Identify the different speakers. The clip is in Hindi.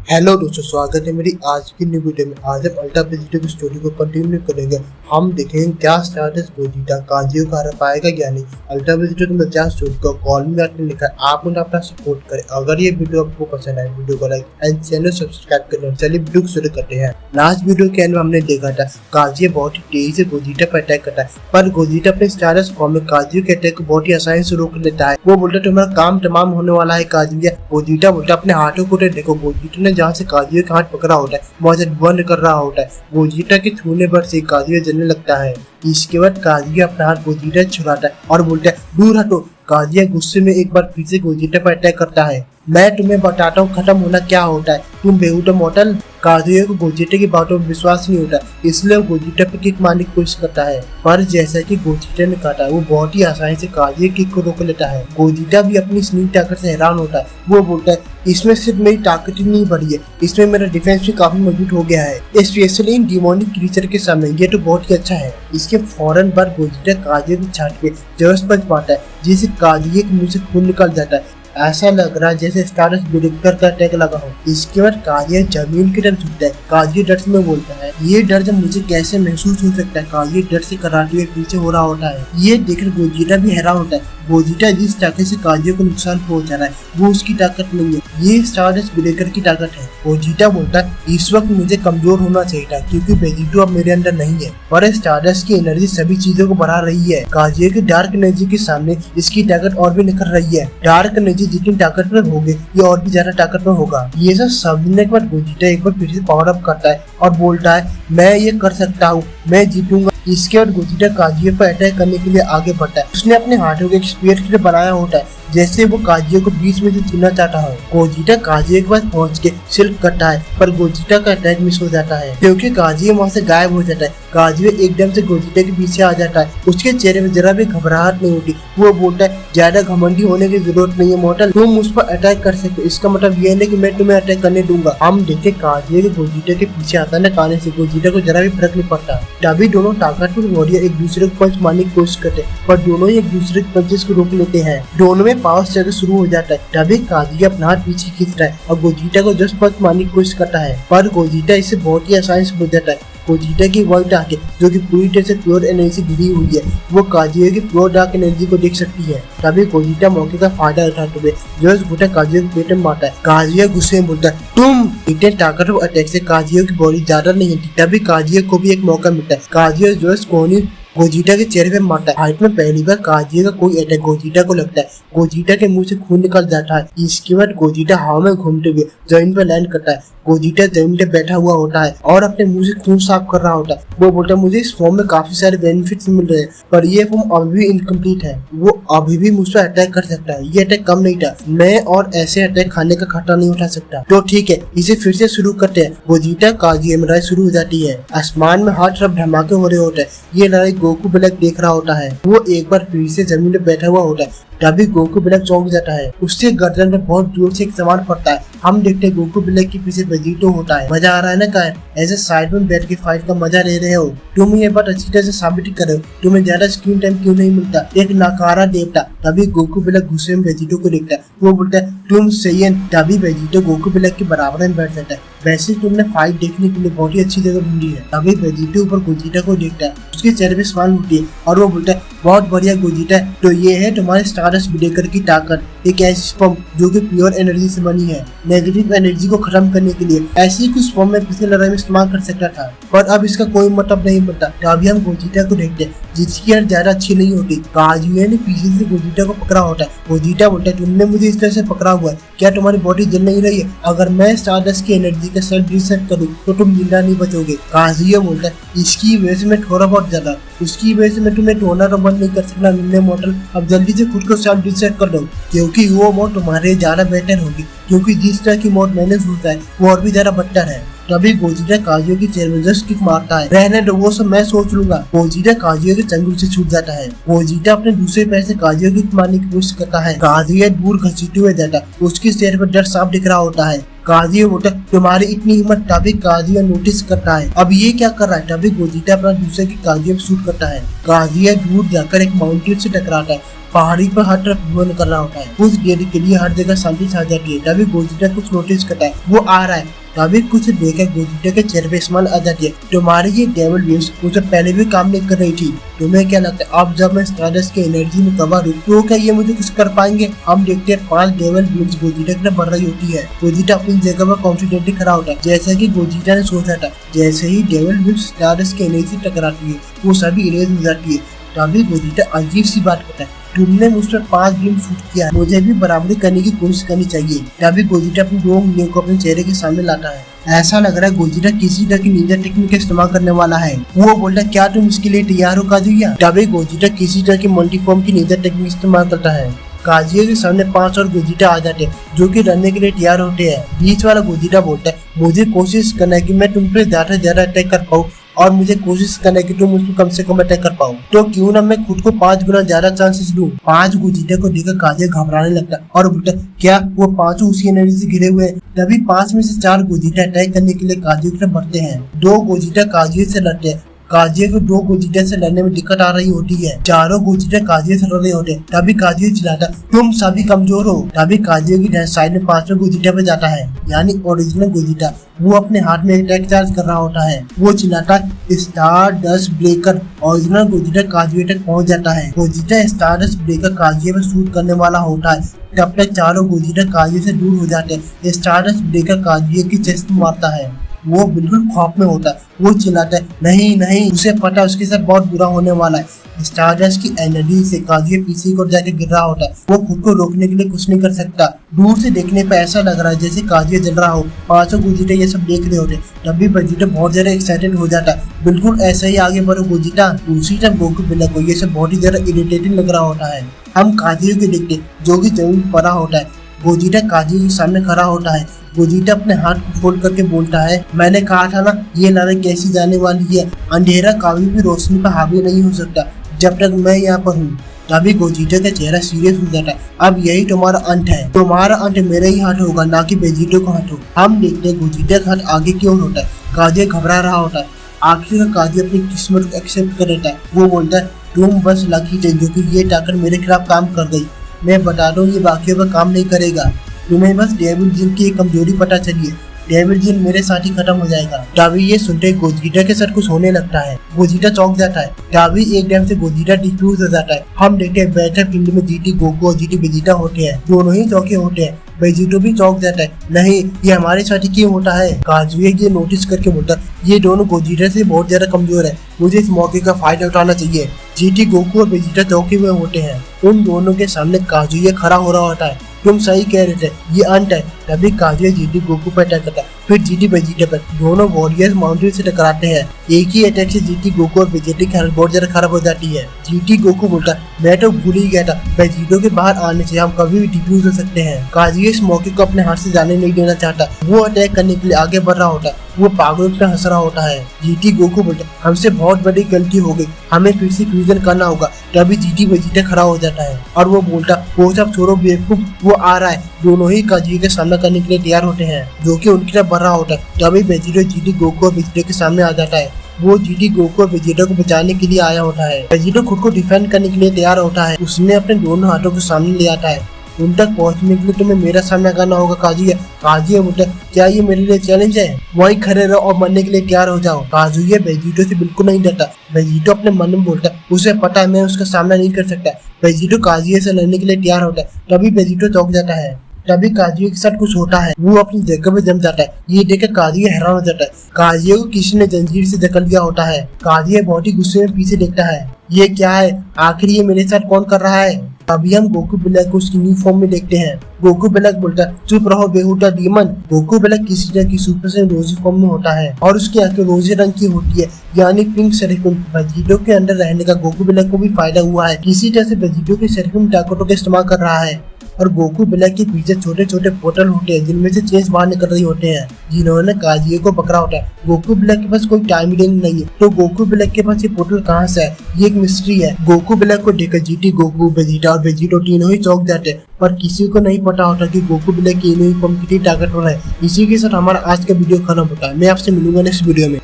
Speaker 1: हेलो दोस्तों, स्वागत है मेरी आज की न्यू वीडियो में। आज हम अल्ट्रा वेजिटा की स्टोरी को कंटिन्यू करेंगे। हम देखेंगे क्या स्टारडस्ट वेजिटा काजियो को हरा पाएगा या नहीं। अल्ट्रा वेजिटा की मजाक स्टोरी को कॉल में आके लिखा है, आप उन्हें अपना सपोर्ट करें। अगर ये वीडियो आपको पसंद आए वीडियो को लाइक एंड चैनल सब्सक्राइब करें। चलिए वीडियो को शुरू करते हैं। लास्ट वीडियो के एंड में हमने देखा था काजियो बहुत ही तेजी से गोजिटा पर अटैक करता है, पर गोजिटा अपने स्टारडस्ट फॉर्म में काजियो के अटैक को बहुत ही आसानी से रोक लेता है। वो बोलता तुम्हारा काम तमाम होने वाला है काजियो। गोजिटा बोलता अपने हाथों को देखो। गोजिटा ने जहाँ से काजियो का हाथ पकड़ा होता है वहाँ से बंद कर रहा होता है। गोजिटा के छूने पर से काजियो जलने लगता है। इसके बाद काजियो अपना हाथ गोजिटा छुड़ाता है और बोलता है दूर हटो। काजियो गुस्से में एक बार फिर से गोजिटा पर अटैक करता है। मैं तुम्हें बताता हूँ खत्म होना क्या होता है, तुम बेहुदा मॉडल। काजियो को गोजिटा की बातों में विश्वास नहीं होता, इसलिए वो गोजिटा पे किक मारने की कोशिश करता है। पर जैसा कि गोजिटा ने काटा, वो बहुत ही आसानी से काजियो किक को रोक लेता है। गोजिटा भी अपनी स्नीक ताकत से हैरान होता है। वो बोलता है इसमें सिर्फ मेरी ताकत ही नहीं बढ़ी है, इसमें मेरा डिफेंस भी काफी मजबूत हो गया है, स्पेशली इन डिमोनिक क्रीचर के सामने। ये तो बहुत ही अच्छा है। इसके फौरन बाद गोजिटा काजियो की छाती पे जबरदस्त पंच मारता है, जिससे काजियो के मुंह से खून निकल जाता है। ऐसा लग रहा है जैसे स्टारडस्ट ब्रेकर का अटैक लगा हो। इसके बाद काजियो जमीन की तरफ झुकता है। काजियो डर में बोलता है ये डर जब मुझे कैसे महसूस हो सकता है। काजियो डर से कराटे हुए पीछे हो रहा होता है। ये देखकर गोजिटा भी हैरान होता है। गोजिटा जिस ताकत से काजियो को नुकसान पहुंचा रहा है वो उसकी ताकत नहीं है, ये स्टारडस्ट ब्रेकर की ताकत है। गोजिटा बोलता है इस वक्त मुझे कमजोर होना चाहिए था क्योंकि वेजिटो अब मेरे अंदर नहीं है, पर स्टारडस्ट की एनर्जी सभी चीजों को बढ़ा रही है। काजियो की डार्क एनर्जी के सामने इसकी ताकत और भी निखर रही है। डार्क एनर्जी जितनी ताकतवर होगी ये और भी ज्यादा ताकतवर होगा। ये सब समझने के बाद गोजिटा एक बार फिर से पावर अप करता है और बोलता है मैं ये कर सकता हूँ, मैं जीतूंगा। इसके बाद गोजिटा काजियो पर अटैक करने के लिए आगे बढ़ता है। उसने अपने हाथों को एक स्पीयर की तरह बनाया होता है जैसे वो काजियो को बीच में से छूना चाहता है। गोजिटा काजियो के पास पहुंच के सिर्फ करता है, पर गोजिटा का अटैक मिस हो जाता है क्योंकि काजियो वहाँ से गायब हो जाता है। काजियो एकदम से गोजिटा के पीछे आ जाता है। उसके चेहरे में जरा भी घबराहट नहीं होती। वो बोलता है ज्यादा घमंडी होने की जरूरत नहीं है मॉडल, तुम मुझ पर अटैक कर सकते हो, इसका मतलब ये नहीं कि मैं तुम्हें अटैक करने दूंगा। हम देखे काजियो के गोजिटा के पीछे अचानक आने से गोजिटा को जरा भी फर्क नहीं पड़ता। तभी दोनों ताकतवर वॉरियर एक दूसरे को पंच मारने की कोशिश करते हैं, पर दोनों ही एक दूसरे के पंचेस को रोक लेते हैं। दोनों में पावर स्ट्रगल शुरू हो जाता है। तभी काजियो अपना हाथ पीछे खींचता है और गोजिटा को जस्ट पंच मारने की कोशिश करता है, पर गोजिटा इससे बहुत ही आसानी से बच जाता है। गोजिटा की वर्ल्ड डार्क जो कि पूरी तरह से प्योर एनर्जी घिरी हुई है, वो काजियो की प्योर डार्क एनर्जी को देख सकती है। तभी गोजिटा मौके का फायदा उठाते हुए जोश घुटा काजियो के पेट में मारता है। काजियो गुस्से में बोलता है तुम। इतने ताकतवर अटैक से काजियो की बॉडी ज्यादा नहीं है। तभी काजियो को भी एक मौका मिलता है। काजियो जोश कोहनी गोजिटा के चेहरे पे मारता है। फाइट में पहली बार काजियो का कोई अटैक गोजिटा को लगता है। गोजिटा के मुंह से खून निकल जाता है। इसके बाद गोजिटा हवा में घूमते हुए जमीन पर लैंड करता है। गोजिटा जमीन पे बैठा हुआ होता है और अपने मुंह से खून साफ कर रहा होता है। वो बोलता है मुझे इस फॉर्म में काफी सारे बेनिफिट्स मिल रहे हैं, पर ये फॉर्म अभी भी इनकम्प्लीट है। वो अभी भी मुझ पर अटैक कर सकता है। ये अटैक कम नहीं था, मैं और ऐसे अटैक खाने का खतरा नहीं उठा सकता। तो ठीक है, इसे फिर से शुरू करते हैं। गोजिटा काजियो में लड़ाई शुरू हो जाती है। आसमान में हर तरफ धमाके हो रहे होते हैं। ये लड़ाई गोकू ब्लैक देख रहा होता है। वो एक बार फिर से जमीन पे बैठा हुआ होता है। तभी गोकू ब्लैक चौंक जाता है। उससे गर्दन में बहुत दूर से एक सामान पड़ता है। हम देखते हैं गोकू ब्लैक के पीछे वेजिटो होता है। मजा आ रहा है ना काय, ऐसे साइड में बैठ के फाइट का मजा ले रहे हो। तुम ये बात अच्छी तरह से साबित करो, तुम्हें ज्यादा स्क्रीन टाइम क्यों नहीं मिलता, एक नकारा देवता। तभी गोकू ब्लैक गुस्से में वेजिटो को देखता है। वो बोलता है तुम सही। तभी वेजिटो गोकू ब्लैक के बराबर में बैठ जाता है। वैसे तुमने फाइट देखने के लिए बहुत ही अच्छी जगह ढूंढी है। तभी वेजिटो ऊपर गोजिटा को देखता है। उसके चेहरे पे स्माइल होती है और वो बोलता है बहुत बढ़िया गोजिटा, तो ये है तुम्हारे स्टारडस्ट ब्रेकर की ताकत, एक ऐसी स्पम जो कि प्योर एनर्जी से बनी है, नेगेटिव एनर्जी को खत्म करने के लिए। ऐसी कुछ स्पम में पिछले लड़ाई में इस्तेमाल कर सकता था, पर अब इसका कोई मतलब नहीं बनता। तभी हम गोजिटा को देखते हैं जिसकी यार ज्यादा अच्छी नहीं होती। काजियो ने पीछे से गोजिटा को पकड़ा होता है। गोजिटा बोलता है तुमने मुझे इस तरह से पकड़ा हुआ है, क्या तुम्हारी बॉडी जल नहीं रही है? अगर मैं स्टारडस्ट की एनर्जी का सेल्फ रीसेट करूँ तो तुम जिंदा नहीं बचोगे। काजियो बोलता है इसकी वजह से मैं थोड़ा बहुत ज्यादा, उसकी वजह से मैं तुम्हें टोनर बंद नहीं कर सकता निन्ने मॉडल। अब जल्दी से खुद को सेल्फ रीसेट कर दो क्योंकि वो मौत तुम्हारे ज्यादा बेटर होगी, क्योंकि जिस तरह की मौत मैंने सोचा है वो और भी ज्यादा बदतर है। तभी गोजिटा काजियो की चेहरे में जस्ट किक मारता है। रहने दो, वो सब मैं सोच लूंगा। गोजिटा काजियो के चंगुल से छूट जाता है। गोजिटा अपने दूसरे पैर से काजियो की मारने की कोशिश करता है। काजियो दूर घसीटते हुए जाता है। उसके चेहरे पर डर साफ दिख रहा होता है। काजियो बोलता है तुम्हारी इतनी हिम्मत। तभी काजियो नोटिस करता है अब ये क्या कर रहा है। तभी गोजिटा अपना दूसरे की काजियो पे शूट करता है। काजियो दूर जाकर एक माउंटेन से टकराता है। पहाड़ी पर हर तरफ कर रहा होता है। कुछ देर के लिए हर जगह शांति छा जाती है। तभी गोजिटा कुछ नोटिस करता है, वो आ रहा है। तभी कुछ देखे गोजिटा के चेहरे पे स्माइल आ जाती है। तुम्हारी ये डेविल बीम्स मुझे पहले भी काम नहीं कर रही थी, तुम्हें क्या लगता है अब जब मैं स्टारडस्ट की एनर्जी में कवर हूँ तो क्या ये मुझे कुछ कर पाएंगे? हम देखते हैं 5 डेविल बीम्स गोजिटा की तरफ बढ़ रही होती है। गोजिटा अपनी जगह पर कॉन्फिडेंटली खड़ा होता है जैसा कि गोजिटा ने सोचा था। जैसे ही डेविल बीम्स स्टारडस्ट की एनर्जी से टकराती है वो सभी इरेज हो जाती है। तभी गोजिटा अजीब सी बात करता है, तुमने मुझ पर 5 बीम शूट किया, मुझे भी बराबरी करने की कोशिश करनी चाहिए। तभी गोजिटा अपनी 2 उंगलियों को अपने चेहरे के सामने लाता है। ऐसा लग रहा है गोजिटा किसी तरह की निंजा टेक्निक का इस्तेमाल करने वाला है। वो बोलता है क्या तुम इसके लिए तैयार हो काजुया? तभी गोजिटा किसी तरह की मल्टीफॉर्म की निंजा टेक्निक इस्तेमाल करता है। काजुया के सामने 5 और गोजिटा आ जाते हैं जो कि लड़ने के लिए तैयार होते हैं। बीच वाला गोजिटा बोलता है मुझे कोशिश करना है कि मैं तुम पे ज्यादा से ज्यादा अटैक कर पाऊँ और मुझे कोशिश करना है कि तुम उसको कम से कम अटैक कर पाओ, तो क्यों ना मैं खुद को 5 गुना ज्यादा चांसेस दूं। 5 गोजिटा को देखकर काजुया घबराने लगता और बोलता क्या वो 5 उसी एनर्जी से घिरे हुए हैं? तभी 5 में से 4 गोजिटा अटैक करने के लिए काजुया की तरफ बढ़ते हैं। 2 गोजिटा काजुया से लड़ते हैं। काजुया को 2 गोजिटा से लड़ने में दिक्कत आ रही होती है। चारों गोजिटा काजुया से लड़ रहे होते हैं। तभी काजुया चिल्लाता तुम सभी कमजोर हो। तभी काजुया की साइड में 5वें गोजिटा पे जाता है यानी ओरिजिनल गोजिटा। वो अपने हाथ में अटैक चार्ज कर रहा होता है। वो चिल्लाता स्टारडस्ट ब्रेकर। ओरिजिनल गोजिटा काजुया तक पहुंच जाता है। गोजिटा स्टारडस्ट ब्रेकर काजुया पे शूट करने वाला होता है। तब तक चारों गोजिटा काजुया से दूर हो जाते हैं। स्टारडस्ट ब्रेकर काजुया की चेस्ट में मारता है। वो बिल्कुल खौफ में होता है। वो चिल्लाता है नहीं नहीं, उसे पता उसके साथ बहुत बुरा होने वाला है। स्टारडस्ट की एनर्जी से काजुया पीछे को जाके गिर रहा होता है। वो खुद को रोकने के लिए कुछ नहीं कर सकता। दूर से देखने पर ऐसा लग रहा है जैसे काजुया जल रहा हो। 5 गोजिटा ये सब देख रहे होते। तभी वेजिटा बहुत ज्यादा एक्साइटेड हो जाता है। बिल्कुल ऐसा ही आगे बढ़ो गोजिटा। दूसरी तरफ गोकू बिल्ला को ये सब बहुत ही ज्यादा इरिटेटिंग लग रहा होता है। हम काजुया को देखते जो की जमीन पर पड़ा होता है। गोजिटा काजुया के सामने खड़ा होता है। गोजिटा अपने हाथ को फोल्ड करके बोलता है मैंने कहा था ना ये लड़ाई कैसी जाने वाली है। अंधेरा कभी भी रोशनी पर हावी नहीं हो सकता जब तक मैं यहाँ पर हूँ। तभी गोजिटा का चेहरा सीरियस हो जाता है। अब यही तुम्हारा अंत है। तुम्हारा अंत मेरे ही हाथ होगा ना कि वेजिटा का हाथ हो। हम देखते हैं गोजिटा का हाथ आगे क्यों होता है। काजुया घबरा रहा होता है। आखिर काजुया अपनी किस्मत को एक्सेप्ट कर लेता है। वो बोलता है तुम बस लकी थे जो कि ये ताकत मेरे खिलाफ काम कर गई। मैं बता दूं ये बाकियों पर काम नहीं करेगा। तुम्हें बस डेविड जिन की कमजोरी पता चली है। डेविड जिन मेरे साथ ही खत्म हो जाएगा। तभी ये सुनते गोजिटा के साथ कुछ होने लगता है। गोजिटा चौंक जाता है। तभी एकदम से गोजिटा डिफ्यूज हो जाता है। हम देखते हैं बैठक फील्ड में जीटी गोकू और जीटी वेजिटा होते हैं। दोनों ही चौके होते हैं। वेजिटो भी चौंक जाता है। नहीं ये हमारे साथ ही क्यों होता है? काजुया ये नोटिस करके बोलता ये दोनों गोजिटा से बहुत ज्यादा कमजोर है, मुझे इस मौके का फायदा उठाना चाहिए। जीटी गोकू और वेजिटा चौके हुए होते हैं। उन दोनों के सामने काजुया खड़ा हो रहा होता है। तुम सही कह रहे थे ये अंत है। तभी काजुया जीटी गोकू पर अटैक करता है, फिर जीटी वेजिटा पर। दोनों वॉरियर्स माउंटेन से टकराते हैं। एक ही अटैक से जीटी गोकू और वेजिटा की हालत बहुत ज्यादा खराब हो जाती है। जीटी गोकू बोलता मैं तो भूल ही गया था वेजिटो के बाहर आने से हम कभी भी डिफ्यूज हो सकते हैं। काजुया इस मौके को अपने हाथ से जाने नहीं देना चाहता। वो अटैक करने के लिए आगे बढ़ रहा होता है। वो पागलों पे हंस रहा होता है। जीटी गोकू बोलता हमसे बहुत बड़ी गलती हो गई, हमें फिर से फ्यूजन करना होगा। तभी जीटी वेजिटा खड़ा हो जाता है और वो बोलता वो सब छोड़ो बेवकूफ, वो आ रहा है। दोनों ही काजुया का सामना करने के लिए तैयार होते हैं जो कि उनकी तरफ बढ़ रहा होता है। तभी वेजिटा जीटी गोकू और वेजिटा के सामने आ जाता है। वो जीटी गोकू और वेजिटा को बचाने के लिए आया होता है। वेजिटा खुद को डिफेंड करने के लिए तैयार होता है। उसने अपने दोनों हाथों को सामने ले आता है। उन तक पहुंचने के लिए तुम्हें मेरा सामना करना होगा काजुया। काजुया बोलता क्या ये मेरे लिए चैलेंज है? वहीं खड़े रहो और मरने के लिए तैयार हो जाओ। काजुया वेजिटो से बिल्कुल नहीं डरता। वेजिटो अपने मन में बोलता उसे पता है मैं उसका सामना नहीं कर सकता। वेजिटो काजुया से लड़ने के लिए तैयार होता है। तभी वेजिटो चौंक जाता है। तभी काजुया के साथ कुछ होता है। वो अपनी जगह पे जम जाता है। ये देखकर काजुया हैरान हो जाता है। काजुया को किसी ने जंजीर से जकड़ दिया होता है। काजुया बहुत ही गुस्से में पीछे देखता है। ये क्या है? आखिर ये मेरे साथ कौन कर रहा है? अभी हम गोकू ब्लैक को उसकी न्यू फॉर्म में देखते हैं। गोकू ब्लैक बोलता है चुप रहो बेहुदा डीमन। गोकू ब्लैक किसी तरह की सुपर से रोजी फॉर्म में होता है और उसकी आंखें रोजी रंग की होती है यानी पिंक सेरेफिम। वेजिटो के अंदर रहने का गोकू ब्लैक को भी फायदा हुआ है। किसी तरह से वेजिटो के सेरेफिम ताकतों का इस्तेमाल कर रहा है और गोकू ब्लैक के पीछे छोटे छोटे पोर्टल होते हैं जिनमें से चेंज बाहर निकल रही होते हैं जिन्होंने काजुया को पकड़ा होता है। गोकू ब्लैक के पास कोई टाइम रिंग नहीं है, तो गोकू ब्लैक के पास ये पोर्टल कहाँ से है ये एक मिस्ट्री है। गोकू ब्लैक को देखकर जीटी गोकू वेजिटा और वेजिटो तीनों ही चौंक जाते हैं, पर किसी को नहीं पता होता कि गोकू ब्लैक की यूनिफॉर्म कितनी ताकतवर है। इसी के साथ हमारा आज का वीडियो खत्म होता है। मैं आपसे मिलूंगा नेक्स्ट वीडियो में।